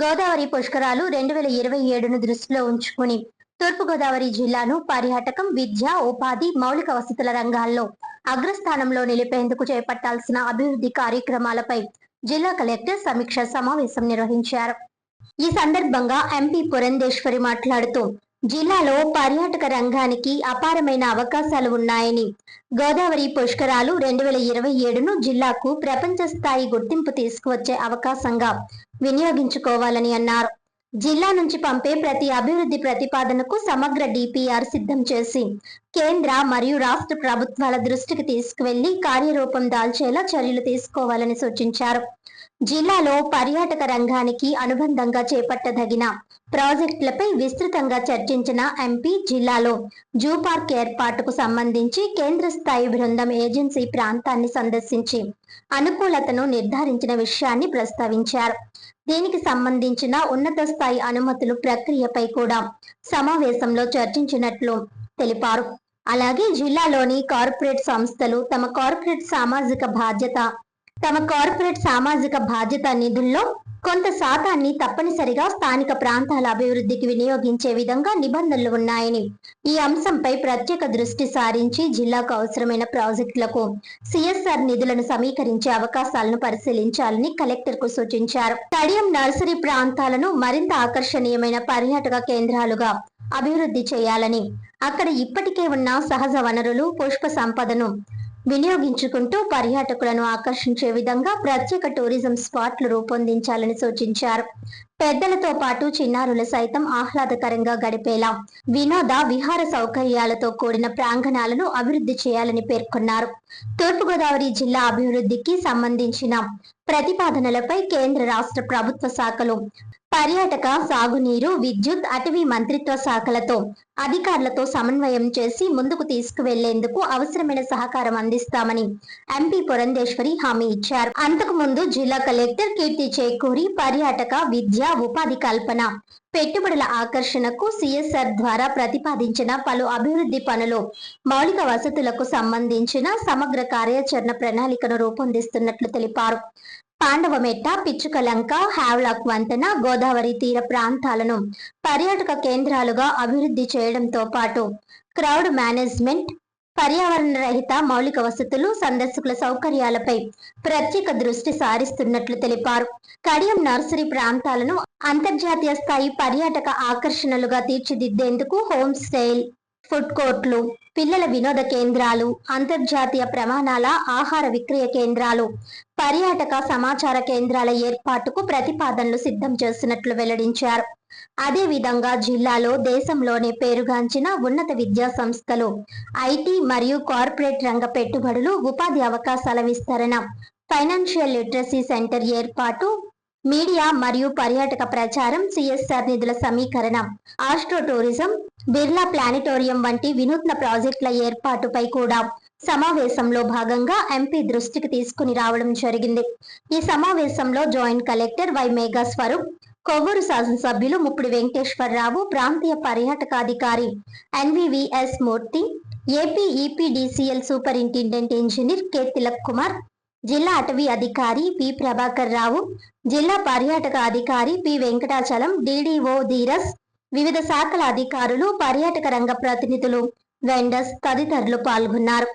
గోదావరి పుష్కరాలు 2027ను దృష్టిలో ఉంచుకుని తూర్పుగోదావరి జిల్లాను పర్యాటకం, విద్య, ఉపాధి, మౌలిక వసతుల రంగాల్లో అగ్రస్థానంలో నిలిపేందుకు చేపట్టాల్సిన అభివృద్ధి కార్యక్రమాలపై జిల్లా కలెక్టర్ సమీక్ష సమావేశం నిర్వహించారు. ఈ సందర్భంగా ఎంపీ పురంధేశ్వరి మాట్లాడుతూ జిల్లాలో పర్యాటక రంగానికి అపారమైన అవకాశాలు ఉన్నాయని, గోదావరి పుష్కరాలు 2027ను జిల్లాకు ప్రపంచ స్థాయి గుర్తింపు తీసుకువచ్చే అవకాశంగా వినియోగించుకోవాలని అన్నారు. జిల్లా నుంచి పంపే ప్రతి అభివృద్ధి ప్రతిపాదనకు సమగ్ర డిపిఆర్ సిద్ధం చేసి కేంద్ర మరియు రాష్ట్ర ప్రభుత్వాల దృష్టికి తీసుకువెళ్లి కార్యరూపం దాల్చేలా చర్యలు తీసుకోవాలని సూచించారు. జిల్లాలో పర్యాటక రంగానికి అనుబంధంగా చేపట్టదగిన ప్రాజెక్టులపై విస్తృతంగా చర్చించిన ఎంపీ జిల్లాలో జూ పార్క్ ఏర్పాటుకు సంబంధించి కేంద్ర స్థాయి బృందం ఏజెన్సీ ప్రాంతాన్ని సందర్శించి అనుకూలతను నిర్ధారించిన విషయాన్ని ప్రస్తావించారు. దీనికి సంబంధించిన ఉన్నత స్థాయి అనుమతులు ప్రక్రియపై కూడా సమావేశంలో చర్చించినట్లు తెలిపారు. అలాగే జిల్లాలోని కార్పొరేట్ సంస్థలు తమ కార్పొరేట్ సామాజిక బాధ్యత నిధుల్లో కొంత శాతాన్ని తప్పనిసరిగా స్థానిక ప్రాంతాల అభివృద్ధికి వినియోగించే విధంగా నిబంధనలు ఉన్నాయని, ఈ అంశంపై ప్రత్యేక దృష్టి సారించి జిల్లాకు అవసరమైన ప్రాజెక్టులకు సిఎస్ఆర్ నిధులను సమీకరించే అవకాశాలను పరిశీలించాలని కలెక్టర్ కు సూచించారు. కడియం నర్సరీ ప్రాంతాలను మరింత ఆకర్షణీయమైన పర్యాటక కేంద్రాలుగా అభివృద్ధి చేయాలని, అక్కడ ఇప్పటికే ఉన్న సహజ వనరులు, పుష్ప సంపదను వినియోగించుకుంటూ పర్యాటకులను ఆకర్షించే విధంగా ప్రత్యేక టూరిజం స్పాట్లు రూపొందించాలని సూచించారు. పెద్దలతో పాటు చిన్నారులు సైతం ఆహ్లాదకరంగా గడిపేలా వినోద విహార సౌకర్యాలతో కూడిన ప్రాంగణాలను అభివృద్ధి చేయాలని పేర్కొన్నారు. తూర్పుగోదావరి జిల్లా అభివృద్ధికి సంబంధించిన ప్రతిపాదనలపై కేంద్ర రాష్ట్ర ప్రభుత్వ శాఖలు, పర్యాటక, సాగునీరు, విద్యుత్, అటవీ మంత్రిత్వ శాఖలతో అధికారులతో సమన్వయం చేసి ముందుకు తీసుకువెళ్లేందుకు అవసరమైన సహకారం అందిస్తామని ఎంపీ పురంధేశ్వరి హామీ ఇచ్చారు. అంతకు ముందు జిల్లా కలెక్టర్ కీర్తి చేకూరి పర్యాటక, విద్య, ఉపాధి కల్పన, పెట్టుబడుల ఆకర్షణకు సిఎస్ఆర్ ద్వారా ప్రతిపాదించిన పలు అభివృద్ధి పనులు, మౌలిక వసతులకు సంబంధించిన సమగ్ర కార్యాచరణ ప్రణాళికను రూపొందిస్తున్నట్లు తెలిపారు. పాండవమెట్ట, పిచ్చుకలంక, హ్యావ్లాక్ వంతెన, గోదావరి తీర ప్రాంతాలను పర్యాటక కేంద్రాలుగా అభివృద్ధి చేయడంతో పాటు క్రౌడ్ మేనేజ్మెంట్, పర్యావరణ రహిత మౌలిక వసతులు, సందర్శకుల సౌకర్యాలపై ప్రత్యేక దృష్టి సారిస్తున్నట్లు తెలిపారు. కడియం నర్సరీ ప్రాంతాలను అంతర్జాతీయ స్థాయి పర్యాటక ఆకర్షణలుగా తీర్చిదిద్దేందుకు హోమ్ స్టేలు, ఫుడ్ కోర్టులు, పిల్లల వినోద కేంద్రాలు, అంతర్జాతీయ ప్రమాణాల ఆహార విక్రయ కేంద్రాలు, పర్యాటక సమాచార కేంద్రాల ఏర్పాటుకు ప్రతిపాదనలు సిద్ధం చేసినట్లు వెల్లడించారు. అదేవిధంగా జిల్లాలో దేశంలోనే పేరుగాంచిన ఉన్నత విద్యా సంస్థలు, ఐటీ మరియు కార్పొరేట్ రంగ పెట్టుబడులు, ఉపాధి అవకాశాల విస్తరణ, ఫైనాన్షియల్ లిటరసీ సెంటర్ ఏర్పాటు, మీడియా మరియు పర్యాటక ప్రచారం, సిఎస్ఆర్ నిధుల సమీకరణ, ఆస్ట్రో టూరిజం, బిర్లా ప్లానిటోరియం వంటి వినూత్న ప్రాజెక్టుల ఏర్పాటుపై కూడా సమావేశంలో భాగంగా ఎంపీ దృష్టికి తీసుకుని రావడం జరిగింది. ఈ సమావేశంలో joint collector Y Megha Swarup, Kovvur శాసనసభ్యులు ముప్పిడి వెంకటేశ్వరరావు, ప్రాంతీయ పర్యాటకాధికారి NVVS Murthy, AP EPDCL superintendent engineer K Tilak Kumar, జిల్లా అటవీ అధికారి పి ప్రభాకర్ రావు, జిల్లా పర్యాటక అధికారి పి వెంకటాచలం, డిడిఓ ధీరస్, వివిధ శాఖల అధికారులు, పర్యాటక రంగ ప్రతినిధులు, వెండర్స్ తదితరులు పాల్గొన్నారు.